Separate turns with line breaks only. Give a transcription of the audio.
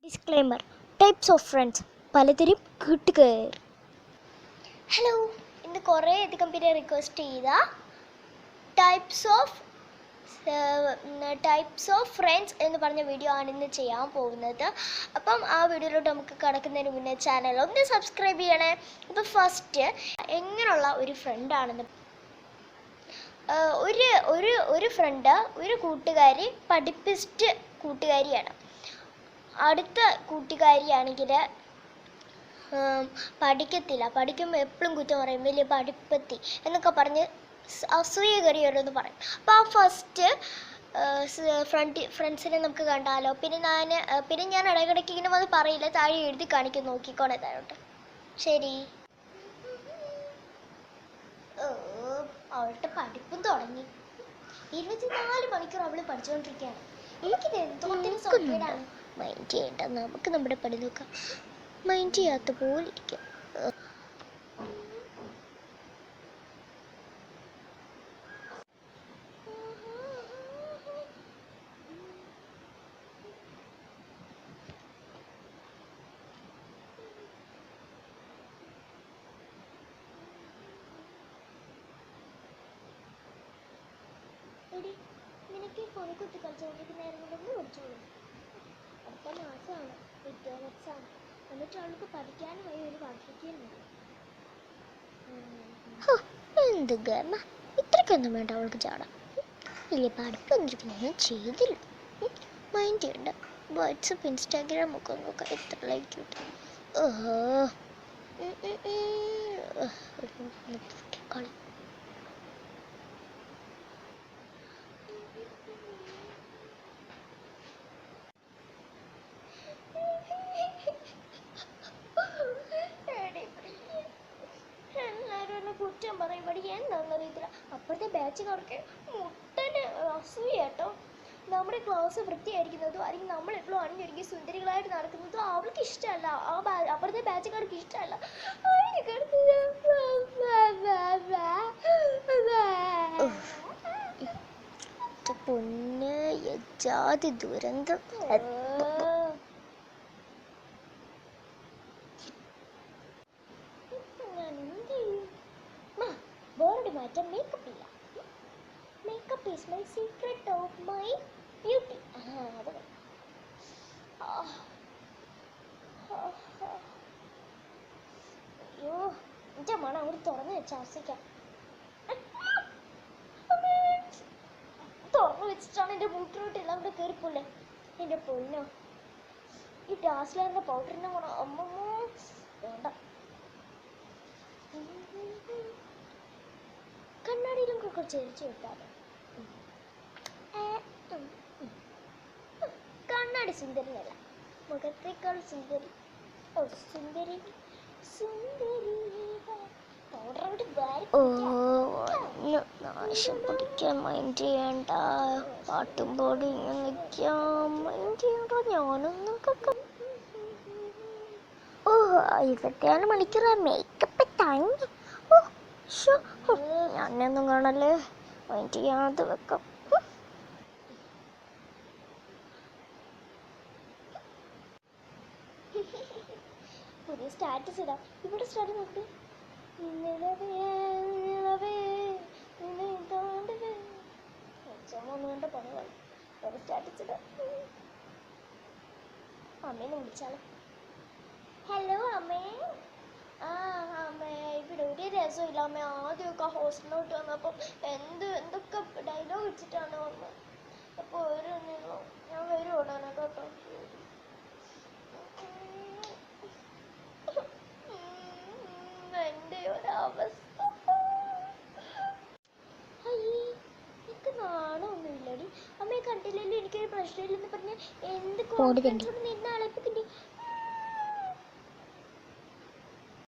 Disclaimer types of friends പലതരം കൂട്ടുകാർ. Hello, ഇന്ന് കുറേയധികം പേര് റിക്വസ്റ്റ് ചെയ്ത ടൈപ്സ് ഓഫ് ഫ്രണ്ട്സ് എന്ന് പറഞ്ഞ വീഡിയോ ആണ് ഇന്ന് ചെയ്യാൻ പോകുന്നത്. അപ്പം ആ വീഡിയോയിലോട്ട് നമുക്ക് കടക്കുന്നതിന് മുന്നേ ചാനൽ ഒന്ന് സബ്സ്ക്രൈബ് ചെയ്യണേ. അപ്പം ഫസ്റ്റ് എങ്ങനെയുള്ള ഒരു ഫ്രണ്ടാണെന്ന് ഒരു ഫ്രണ്ട്, ഒരു കൂട്ടുകാരി പഠിപ്പിസ്റ്റ് കൂട്ടുകാരിയാണ്. അടുത്ത കൂട്ടുകാരിയാണെങ്കിൽ പഠിക്കത്തില്ല, പഠിക്കുമ്പോൾ എപ്പോഴും കുറ്റം പറയും, വലിയ പഠിപ്പത്തി എന്നൊക്കെ പറഞ്ഞ് അസൂയകറിയോരോന്ന് പറയും. അപ്പോൾ ആ ഫസ്റ്റ് ഫ്രണ്ട്സിനെ നമുക്ക് കണ്ടാലോ. പിന്നെ ഞാൻ ഇടയ്ക്കിടയ്ക്ക് ഇങ്ങനെ വന്ന് പറയില്ല, താഴെ എഴുതി കാണിക്കും, നോക്കിക്കോണേ താഴോട്ട്. ശരി. അവളുടെ പഠിപ്പും തുടങ്ങി. 24 മണിക്കൂർ അവൾ പഠിച്ചുകൊണ്ടിരിക്കുകയാണ്. എനിക്കിത് എന്തോത്തിന് സൗകര്യമാണ്. മൈൻഡ് ചെയ്യണ്ട, നമുക്ക് നമ്മുടെ പണി നോക്കാം. മൈൻഡ് ചെയ്യാത്ത പോലെ ഇരിക്കാം. നിനക്ക് ഫോണിൽ കുത്തി കളിച്ചുകൊണ്ടിരിക്കുന്നേരം കൊണ്ടൊന്നും പഠിച്ചോളൂ. അടുത്ത മാസമാണ് റിട്ടേൺ എക്സാം. എന്നിട്ട് അവൾക്ക് പഠിക്കാനും വഴി ഒരു പഠിപ്പിക്കുന്നുണ്ട്. എന്ത് കാരണം ഇത്രയ്ക്കൊന്നും വേണ്ട അവൾക്ക് ചാടാം. വലിയ പഠിപ്പൊന്നും ചെയ്തില്ല. മൈൻഡ് ചെയ്യണ്ട. വാട്സപ്പ് ഇൻസ്റ്റാഗ്രാം ഒക്കെ നോക്കാം, എത്ര ലൈക്ക് കിട്ടും. കളി കുറ്റം പറയും. ഇവിടെ എന്താണെന്നറിയത്തില്ല. അപ്പോഴത്തെ ബാച്ചുകാർക്ക് മുട്ടന് അസൂയ കേട്ടോ. നമ്മുടെ ക്ലാസ് വൃത്തിയായിരിക്കുന്നതും അല്ലെങ്കിൽ നമ്മളെപ്പോഴും അണിഞ്ഞൊരുങ്ങി സുന്ദരികളായിട്ട് നടക്കുന്നതും അവൾക്ക് ഇഷ്ടമല്ല. അപ്പുറത്തെ ബാച്ചുകാർക്ക് ഇഷ്ടമല്ല. പൊന്ന് യജാതി ദുരന്തം. ബോർഡ് മാറ്റാൻ മേക്കപ്പ് ഇല്ല. Makeup is my secret of my beauty. അത് അയ്യോ, എൻ്റെ മണം അവിടെ തുറന്നു വെച്ച് ആസ്വദിക്കാം. തുറന്നു വെച്ചിട്ടാണ് എൻ്റെ മൂക്കിലോട്ട് എല്ലാം കൂടെ കയറിപ്പോലെ. എൻ്റെ പൊന്നോ, ഈ ഡാസ്ലറിൻ്റെ പൗഡറിൻ്റെ മണം അമ്മമ്മോ വേണ്ട. കണ്ണാടിയിലും ഒക്കെ ചേർച്ച് വെക്കാതെ. കണ്ണാടി സുന്ദരിയല്ല, മുഖത്തേക്കാൾ സുന്ദരി. ഓ സുന്ദരി സുന്ദരി. നാശം പിടിക്കാൻ മൈൻഡ് ചെയ്യണ്ട. പാട്ടും പാടി ഇങ്ങനെ നിൽക്കാം. മൈൻഡ് ചെയ്യണ്ട. ഞാനൊന്നും കേൾക്കാം. 24 മണിക്കൂർ മേക്കപ്പ് താങ്ങി. ഞാനൊന്നും കാണല്ലേ. മൈൻഡ് ചെയ്യാതെ വെക്കാം. പുതിയ സ്റ്റാറ്റസ് ഇടാം. ഇവിടെ സ്റ്റാറ്റസ് നോക്ക്. ഒന്നുകൊണ്ട് പണികളി. ഒരു സ്റ്റാറ്റസ് ഇടാം. അമ്മേനെ വിളിച്ചാലോ. ഹലോ അമ്മേ. അമ്മേ, ഇവിടെ ഒരു രസമില്ല അമ്മേ. ആദ്യമൊക്കെ ഹോസ്റ്റലിലോട്ട് വന്നപ്പോൾ എന്തൊക്കെ ഡയലോഗ് വെച്ചിട്ടാണ് വന്നത്. അപ്പോൾ ഞാൻ വരും ഉടനെ കേട്ടോ. എൻ്റെ ഒരവസ്ഥ. എനിക്ക് നാണമൊന്നുമില്ലടി. അമ്മയെ കണ്ടില്ലല്ലോ, എനിക്കൊരു പ്രശ്നമില്ലെന്ന് പറഞ്ഞ് എന്ത് കോൺഫിഡൻസോട് നിന്നെ അളപ്പിക്കണ്ടി.